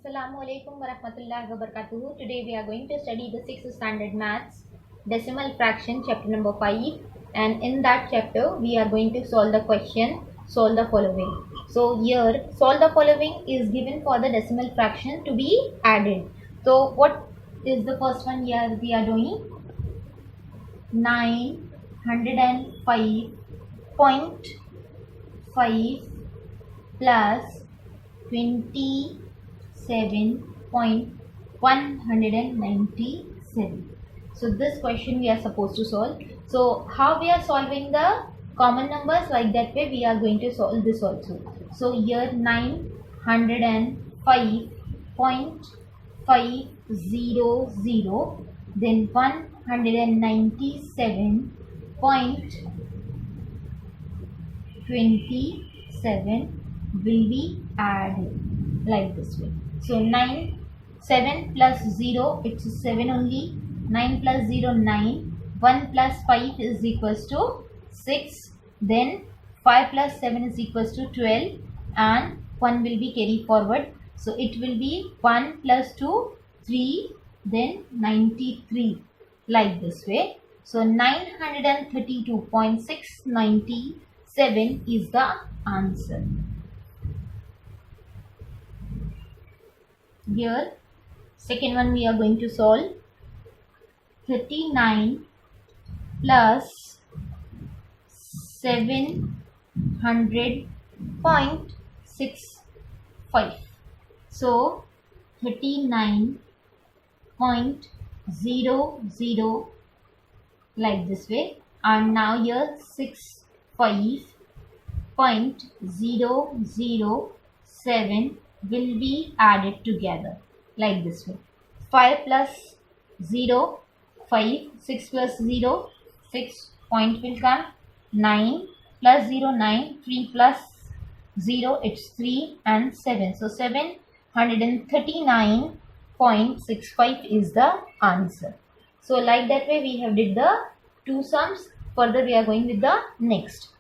Assalamualaikum warahmatullahi wabarakatuh. Today we are going to study the 6th standard maths decimal fraction chapter number 5, and in that chapter we are going to solve the question solve the following. So here solve the following is given for the decimal fraction to be added. So what is the first one here we are doing? 905.5 plus 27.197. So this question we are supposed to solve. So how we are solving the common numbers? Like that way we are going to solve this also. So here 905.500, then 197.27 will be added like this way. So 7 plus 0, it's 7 only. 9 plus 0, 9. 1 plus 5 is equals to 6. Then 5 plus 7 is equals to 12, and 1 will be carried forward. So it will be 1 plus 2, 3, then 93 like this way. So 932.697 is the answer. Here second one we are going to solve. 39 plus 700.65. So 39.00 like this way, and now here 65.007 will be added together like this way. 5 plus 0, 5, 6 plus 0, 6, point will come. 9 plus 0, 9, 3 plus 0, it's 3, and 7. So 739.65 is the answer. So like that way we have did the two sums. Further we are going with the next.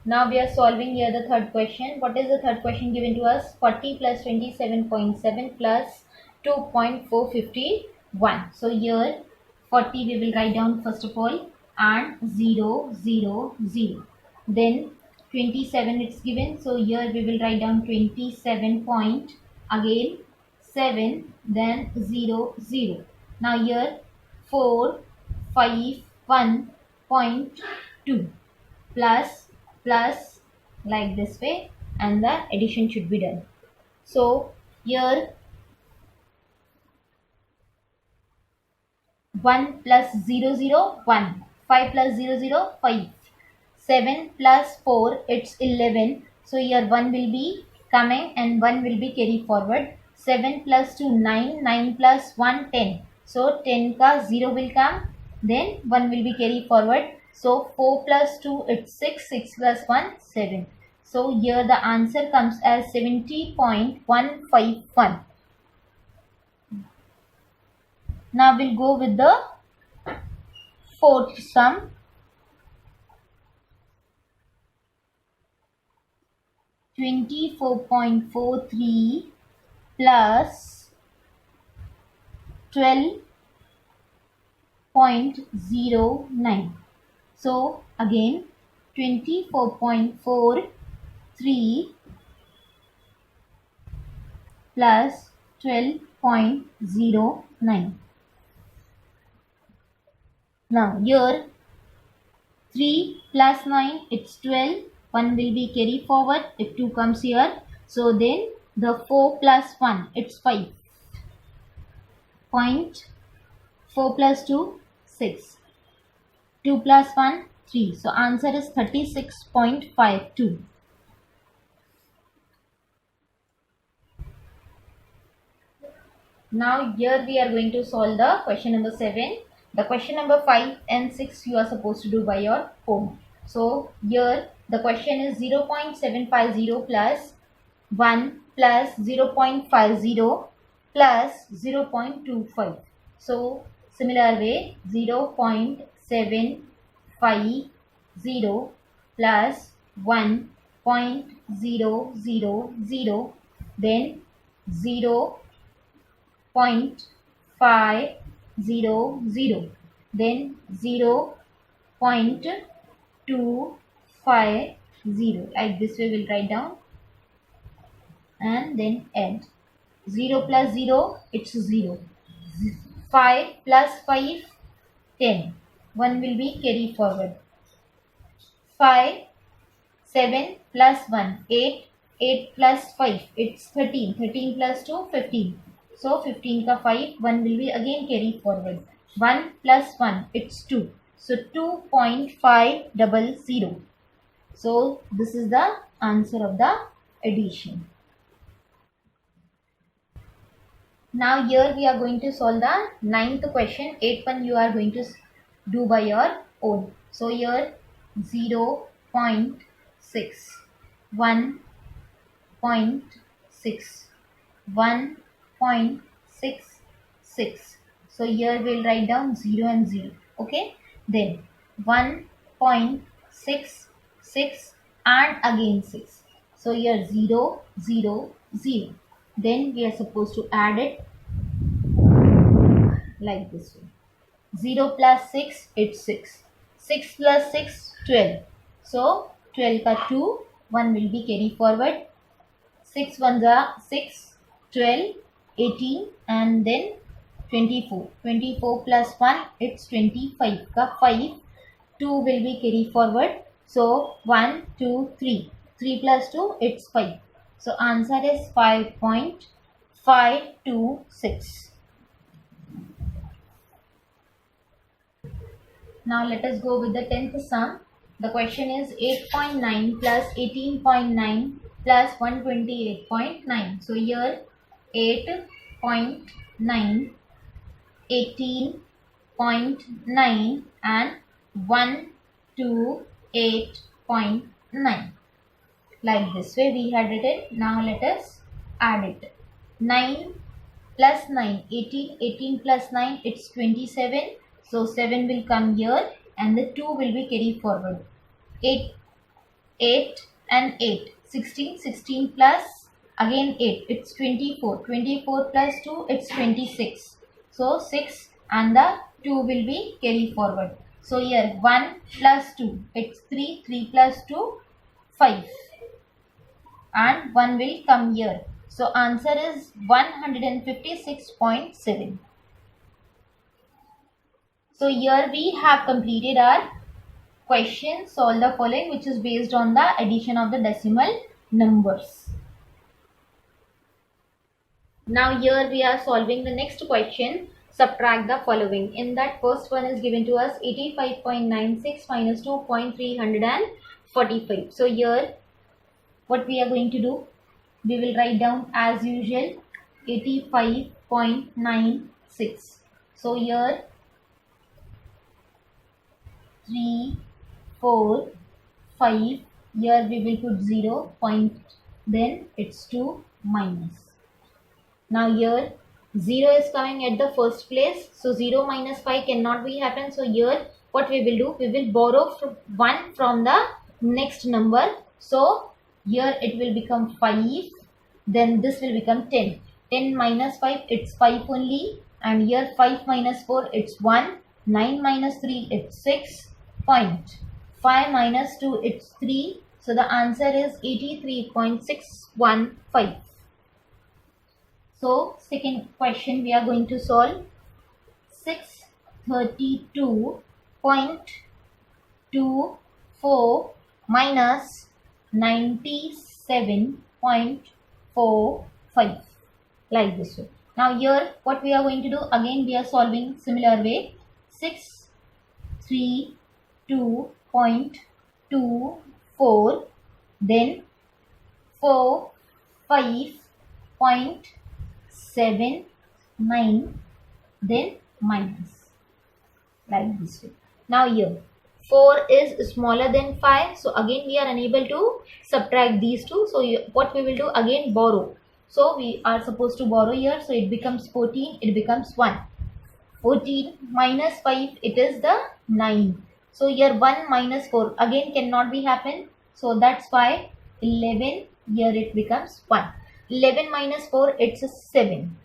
Now we are solving here the third question. What is the third question given to us? 40 plus 27.7 plus 2.451. So here 40 we will write down first of all, and 0, 0, 0. Then 27 it's given. So here we will write down 27 point, again 7, then 0, 0. Now here 451.2 plus like this way, and the addition should be done. So here 1 plus 0, 0, 1. 5 plus 0, 0, 5. 7 plus 4, it's 11. So here 1 will be coming and 1 will be carried forward. 7 plus 2, 9. 9 plus 1, 10. So 10 ka 0 will come. Then 1 will be carried forward. So 4 plus 2, it's 6. 6 plus 1, 7. So here the answer comes as 70.151. Now we'll go with the fourth sum. 24.43 plus 12.09. So again 24.43 plus 12.09. Now here 3 plus 9, it's 12. 1 will be carried forward if 2 comes here. So then the 4 plus 1, it's 5. 4 plus 2, 6. 2 plus 1, 3. So answer is 36.52. Now here we are going to solve the question number 7. The question number 5 and 6 you are supposed to do by your home. So here the question is 0.750 plus 1 plus 0.50 plus 0.25. So similar way 0.750 plus 1.000, then 0.500, then 0.250. Like this way we'll write down and then add. 0 plus 0, it's 0. 5 plus 5, 10. 1 will be carry forward. 5, 7 plus 1, 8. 8 plus 5, it's 13. 13 plus 2, 15. So 15 ka 5, 1 will be again carry forward. 1 plus 1, it's 2. So 2.500. So this is the answer of the addition. Now here we are going to solve the 9th question. 8th one you are going to do by your own. So here 0.6, 1.6, 1.66. So here we'll write down 0 and 0. Okay. Then 1.66 and again 6. So here 0, 0, 0. Then we are supposed to add it like this way. 0 plus 6, it's 6. 6 plus 6, 12. So 12 ka 2, 1 will be carry forward. 6 ones are 6, 12, 18 and then 24. 24 plus 1, it's 25 ka 5. 2 will be carry forward. So 1, 2, 3. 3 plus 2, it's 5. So answer is 5.526. Now let us go with the 10th sum. The question is 8.9 plus 18.9 plus 128.9. So here 8.9, 18.9 and 128.9. Like this way we had written. Now let us add it. 9 plus 9, 18, 18 plus 9, it's 27. So 7 will come here and the 2 will be carried forward. 8, 8 and 8, 16, 16 plus again 8, it's 24. 24 plus 2, it's 26. So 6 and the 2 will be carried forward. So here 1 plus 2, it's 3, 3 plus 2, 5. And 1 will come here. So answer is 156.7. So here we have completed our question, solve the following, which is based on the addition of the decimal numbers. Now here we are solving the next question, subtract the following. In that first one is given to us 85.96 minus 2.345. So here what we are going to do, we will write down as usual 85.96. So here 3, 4, 5, here we will put 0 point, then it's 2 minus. Now here 0 is coming at the first place, so 0 minus 5 cannot be happen. So here what we will do, we will borrow 1 from the next number. So here it will become 5, then this will become 10. 10 minus 5, it's 5 only, and here 5 minus 4, it's 1. 9 minus 3, it's 6. 5 minus 2, it's 3. So the answer is 83.615. So second question we are going to solve. 632.24 minus 97.45, like this way. Now here what we are going to do, again we are solving similar way. 632.24, then 45.79, then minus, like this way. Now here 4 is smaller than 5, so again we are unable to subtract these two. So what we will do, again borrow. So we are supposed to borrow here, so it becomes 14, it becomes 1. 14 minus 5, it is the 9. So here 1 minus 4 again cannot be happen. So that's why 11, here it becomes 1. 11 minus 4, it's a 7.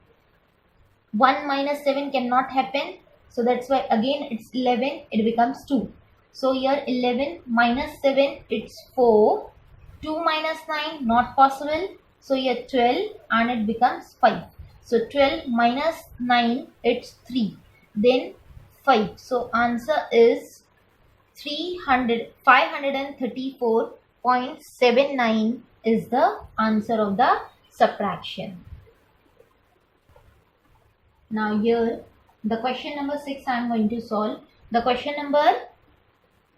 1 minus 7 cannot happen. So that's why again it's 11, it becomes 2. So here 11 minus 7, it's 4. 2 minus 9, not possible. So here 12 and it becomes 5. So 12 minus 9, it's 3. Then 5. So answer is 534.79 is the answer of the subtraction. Now here the question number 6 I am going to solve. The question number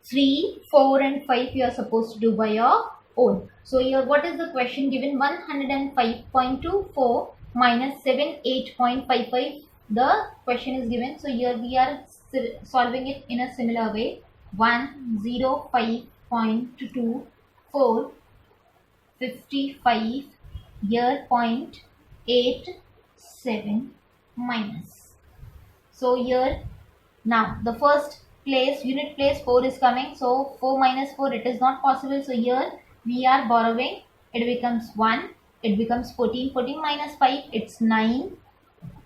3, 4 and 5 you are supposed to do by your own. So here what is the question given? 105.24 minus 78.55. The question is given. So here we are solving it in a similar way. 105.24 55 here 0.87 minus. So here now the first place, unit place 4 is coming. So 4 minus 4, it is not possible. So here we are borrowing. It becomes 1. It becomes 14. 14 minus 5, it's 9.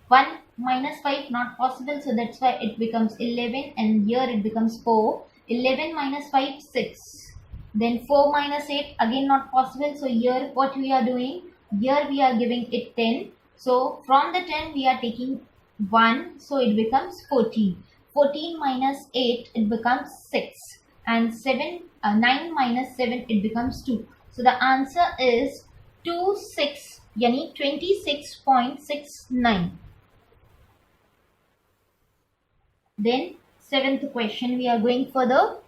1 minus 5, not possible. So that's why it becomes 11. And here it becomes 4. 11 minus 5, 6. Then 4 minus 8, again not possible. So here what we are doing? Here we are giving it 10. So from the 10 we are taking 1. So it becomes 14. 14 minus 8, it becomes 6. And 9 minus 7, it becomes 2. So the answer is 26, yani 26.69. Then 7th question we are going further.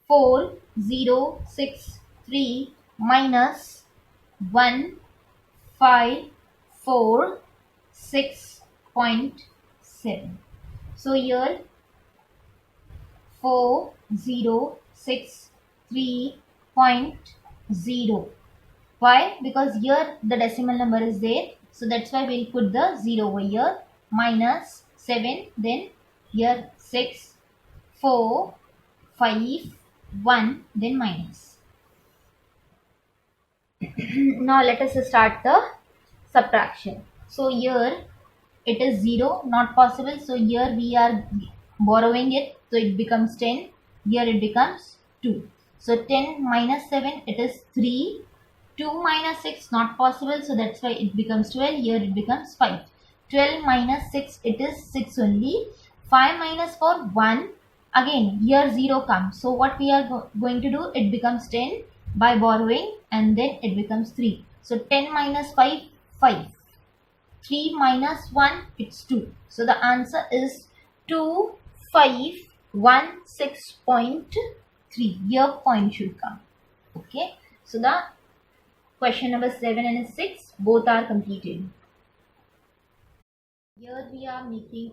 4063 minus 1546.7. So here 4063.0. Why? Because here the decimal number is there. So that's why we'll put the 0 over here. Minus 7. Then here 6, 4, 5, 1. Then minus. Now let us start the subtraction. So here it is 0, not possible. So here we are borrowing it. So it becomes 10. Here it becomes 2. So 10 minus 7, it is 3. 2 minus 6, not possible. So that's why it becomes 12. Here it becomes 5. 12 minus 6, it is 6 only. 5 minus 4, 1. Again here 0 comes. So what we are going to do? It becomes 10 by borrowing, and then it becomes 3. So 10 minus 5, 5. 3 minus 1, it's 2. So the answer is 2516.3. Here point should come. Okay. So the question number 7 and 6 both are completed. Here we are making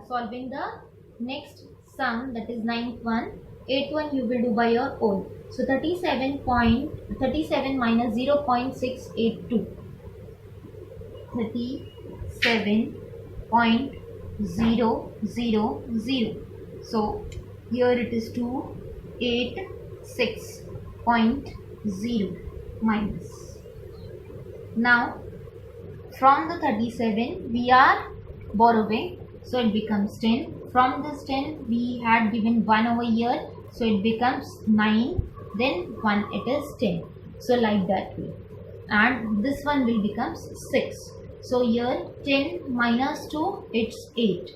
solving the next sum, that is 9th one. 8th one you will do by your own. So 37 minus 0.682. 37.000. So here it is 286.0 minus. Now from the 37 we are borrowing, so it becomes 10. From this 10 we had given 1 over here, so it becomes 9. Then 1, it is 10. So like that way. And this one will become 6. So here 10 minus 2, it's 8.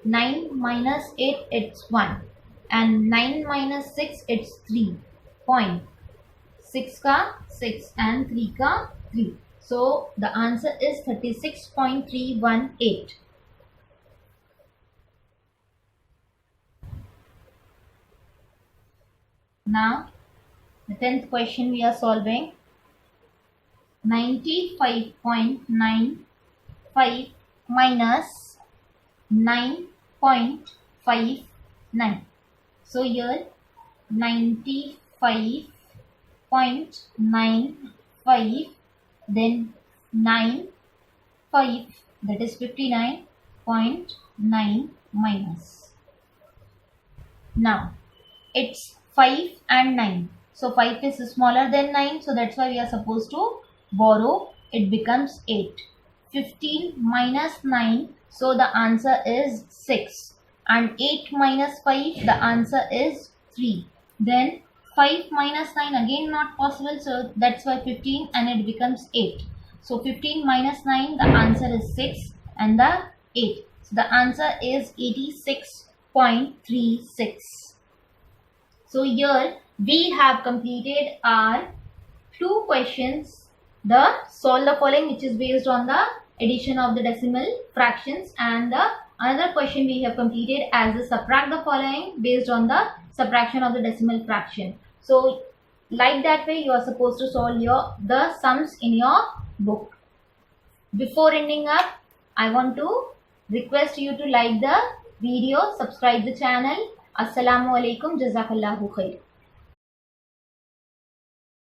9 minus 8, it's 1. And 9 minus 6, it's 3. Point. 6 ka 6 and 3 ka 3. So the answer is 36.318. Now the 10th question we are solving. 95.95 minus 9.59. So here 95.95, then 9, 5, that is 59.9 minus. Now it's 5 and 9. So 5 is smaller than 9. So that's why we are supposed to borrow. It becomes 8. 15 minus 9. So the answer is 6. And 8 minus 5, the answer is 3. Then 5 minus 9 again not possible. So that's why 15 and it becomes 8. So 15 minus 9, the answer is 6 and the 8. So the answer is 86.36. So here we have completed our 2 questions. The solve the following, which is based on the addition of the decimal fractions, and the another question we have completed as the subtract the following based on the subtraction of the decimal fraction. So like that way you are supposed to solve the sums in your book. Before ending up, I want to request you to like the video, subscribe the channel. Assalamu alaikum, jazakallahu khair.